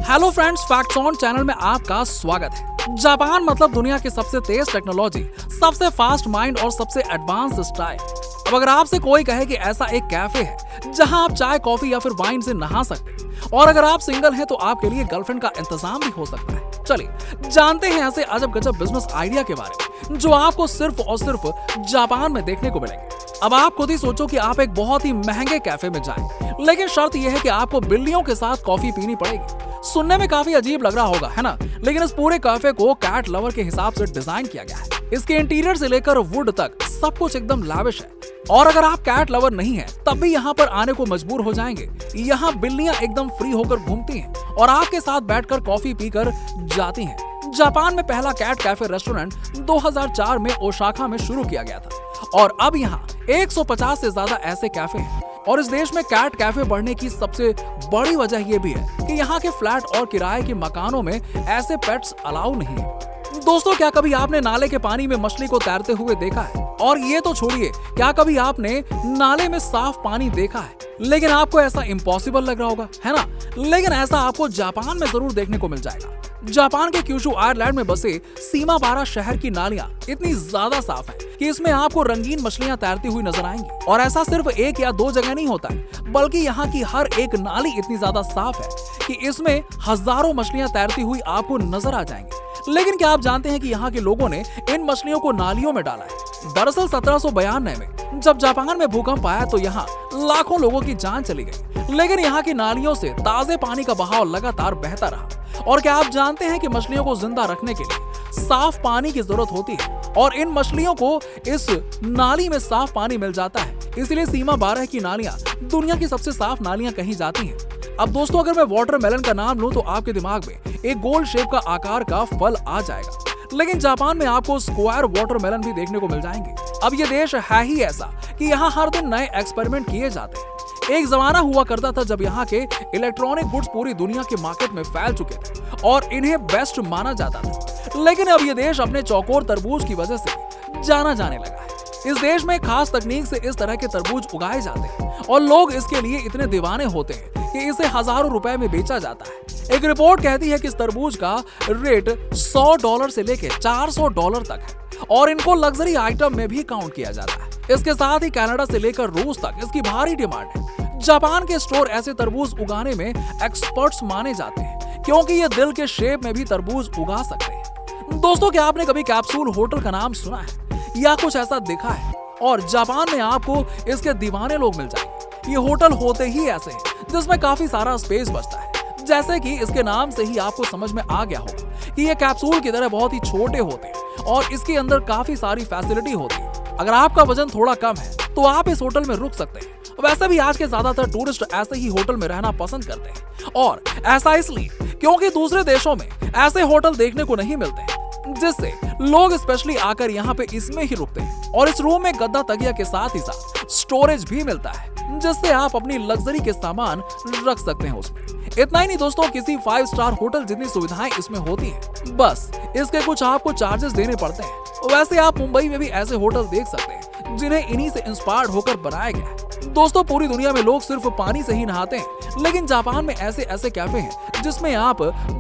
Hello friends, facts on channel में आपका स्वागत है। जापान मतलब दुनिया की सबसे तेज टेक्नोलॉजी, सबसे फास्ट माइंड और सबसे एडवांस स्टाइल। अब अगर आपसे कोई कहे कि ऐसा एक कैफे है जहां आप चाय, कॉफी या फिर वाइन से नहा सकते हैं और अगर आप सिंगल हैं तो आपके लिए गर्लफ्रेंड का इंतजाम भी हो सकता है। चलिए जानते हैं ऐसे अजब गजब बिजनेस आइडिया के बारे में जो आपको सिर्फ और सिर्फ जापान में देखने को मिलेंगे। अब आप खुद ही सोचो कि आप एक बहुत ही महंगे कैफे में जाएं, लेकिन शर्त यह है कि आपको बिल्लियों के साथ कॉफी पीनी पड़ेगी। सुनने में काफी अजीब लग रहा होगा, है ना? लेकिन इस पूरे कैफे को कैट लवर के हिसाब से डिजाइन किया गया है। इसके इंटीरियर से लेकर वुड तक सब कुछ एकदम लाविश है। और अगर आप कैट लवर नहीं है तब भी यहाँ पर आने को मजबूर हो जाएंगे। यहाँ बिल्लियां एकदम फ्री होकर घूमती हैं और आपके साथ बैठकर कॉफी पीकर जाती हैं। जापान में पहला कैट कैफे रेस्टोरेंट 2004 में ओसाका में शुरू किया गया था और अब यहाँ 150 से ज्यादा ऐसे कैफे हैं। और इस देश में कैट कैफे बढ़ने की सबसे बड़ी वजह यह भी है कि यहाँ के फ्लैट और किराए के मकानों में ऐसे पेट्स अलाउ नहीं है। दोस्तों, क्या कभी आपने नाले के पानी में मछली को तैरते हुए देखा है? और ये तो छोड़िए, क्या कभी आपने नाले में साफ पानी देखा है? लेकिन आपको ऐसा इम्पॉसिबल लग रहा होगा, है ना? लेकिन ऐसा आपको जापान में जरूर देखने को मिल जाएगा। जापान के क्यूशु आइलैंड में बसे सीमाबारा शहर की नालियां इतनी ज्यादा साफ हैं कि इसमें आपको रंगीन मछलियां तैरती हुई नजर आएंगी। और ऐसा सिर्फ एक या दो जगह नहीं होता है, बल्कि यहाँ की हर एक नाली इतनी ज्यादा साफ है कि इसमें हजारों मछलियां तैरती हुई आपको नजर आ जाएंगी। लेकिन क्या आप जानते हैं कि यहाँ के लोगों ने इन मछलियों को नालियों में डाला है? दरअसल 1792 में जब जापान में भूकंप आया तो यहाँ लाखों लोगों की जान चली गई, लेकिन यहाँ की नालियों से ताजे पानी का बहाव लगातार बहता रहा। और क्या आप जानते हैं कि मछलियों को जिंदा रखने के लिए साफ पानी की जरूरत होती है और इन मछलियों को इस नाली में साफ पानी मिल जाता है। इसलिए सीमाबारा की नालियां दुनिया की सबसे साफ नालियां कही जाती हैं। अब दोस्तों, अगर मैं वाटरमेलन का नाम लूं तो आपके दिमाग में एक गोल शेप का आकार का फल आ जाएगा, लेकिन जापान में आपको स्क्वायर वाटरमेलन भी देखने को मिल जाएंगे। अब ये देश है ही ऐसा कि यहाँ हर दिन नए एक्सपेरिमेंट किए जाते हैं। एक जमाना हुआ करता था जब यहाँ के इलेक्ट्रॉनिक गुड्स पूरी दुनिया के मार्केट में फैल चुके थे और इन्हें बेस्ट माना जाता था, लेकिन अब ये देश अपने चौकोर तरबूज की वजह से जाना जाने लगा है। इस देश में खास तकनीक से इस तरह के तरबूज उगाए जाते हैं और लोग इसके लिए इतने दीवाने होते हैं कि इसे हजारों रुपए में बेचा जाता है। एक रिपोर्ट कहती है कि इस तरबूज का रेट $100 से लेके $400 तक है और इनको लग्जरी आइटम में भी काउंट किया जाता है। इसके साथ ही कनाडा से लेकर रूस तक इसकी भारी डिमांड है। जापान के स्टोर ऐसे तरबूज उगाने में एक्सपर्ट्स माने जाते हैं क्योंकि ये दिल के शेप में भी तरबूज उगा सकते हैं। दोस्तों, क्या आपने कभी कैप्सूल होटल का नाम सुना है या कुछ ऐसा देखा है? और जापान में आपको इसके दीवाने लोग मिल जाएंगे। ये होटल होते ही ऐसे हैं जिसमें काफी सारा स्पेस बचता है। जैसे कि इसके नाम से ही आपको समझ में आ गया होगा कि ये कैप्सूल की तरह बहुत ही छोटे होते हैं और इसके अंदर काफी सारी फैसिलिटी होती है। अगर आपका वजन थोड़ा कम है तो आप इस होटल में रुक सकते हैं। वैसे भी आज के ज्यादातर टूरिस्ट ऐसे ही होटल में रहना पसंद करते हैं और ऐसा इसलिए क्योंकि दूसरे देशों में ऐसे होटल देखने को नहीं मिलते हैं, जिससे लोग स्पेशली आकर यहाँ पे इसमें ही रुकते हैं। और इस रूम में गद्दा तकिया के साथ ही साथ स्टोरेज भी मिलता है, जिससे आप अपनी लग्जरी के सामान रख सकते हैं उसमें। इतना ही नहीं दोस्तों, किसी 5 स्टार होटल जितनी सुविधाएं इसमें होती हैं, बस इसके कुछ आपको चार्जेस देने पड़ते हैं। वैसे आप मुंबई में भी ऐसे होटल देख सकते हैं जिन्हें इन्हीं से इंस्पायर्ड होकर बनाया गया है। दोस्तों, पूरी दुनिया में लोग सिर्फ पानी से ही नहाते हैं, लेकिन जापान में ऐसे ऐसे कैफे हैं जिसमें आप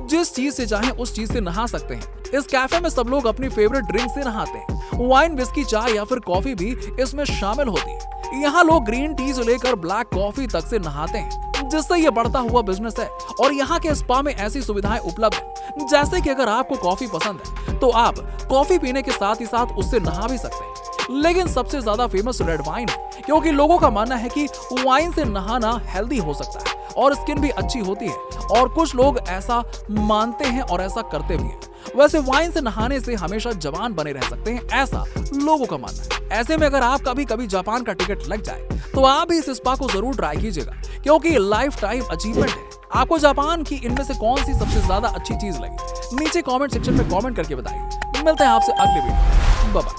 जिस चीज से चाहें उस चीज से नहा सकते हैं। इस कैफे में सब लोग अपनी फेवरेट ड्रिंक से नहाते हैं। वाइन, विस्की, चाय या फिर कॉफी भी इसमें शामिल होती है। यहाँ लोग ग्रीन टी से लेकर ब्लैक कॉफी तक से नहाते हैं, जिससे ये बढ़ता हुआ बिजनेस है। और यहाँ के स्पा में ऐसी सुविधाएं उपलब्ध है, जैसे कि अगर आपको कॉफी पसंद है तो आप कॉफी पीने के साथ ही साथ उससे नहा भी सकते हैं। लेकिन सबसे ज्यादा फेमस रेड वाइन है, क्योंकि लोगों का मानना है कि वाइन से नहाना हेल्दी हो सकता है और स्किन भी अच्छी होती है। और कुछ लोग ऐसा मानते हैं और ऐसा करते भी हैं। वैसे वाइन से नहाने से हमेशा जवान बने रह सकते हैं, ऐसा लोगों का मानना है। ऐसे में अगर आप कभी जापान का टिकट लग जाए तो आप भी इस स्पा को जरूर ट्राई कीजिएगा, क्योंकि लाइफ टाइम अचीवमेंट है। आपको जापान की इनमें से कौन सी सबसे ज्यादा अच्छी चीज लगी? नीचे कमेंट सेक्शन में कमेंट करके बताइए। मिलते हैं आपसे अगले वीडियो। Bye bye.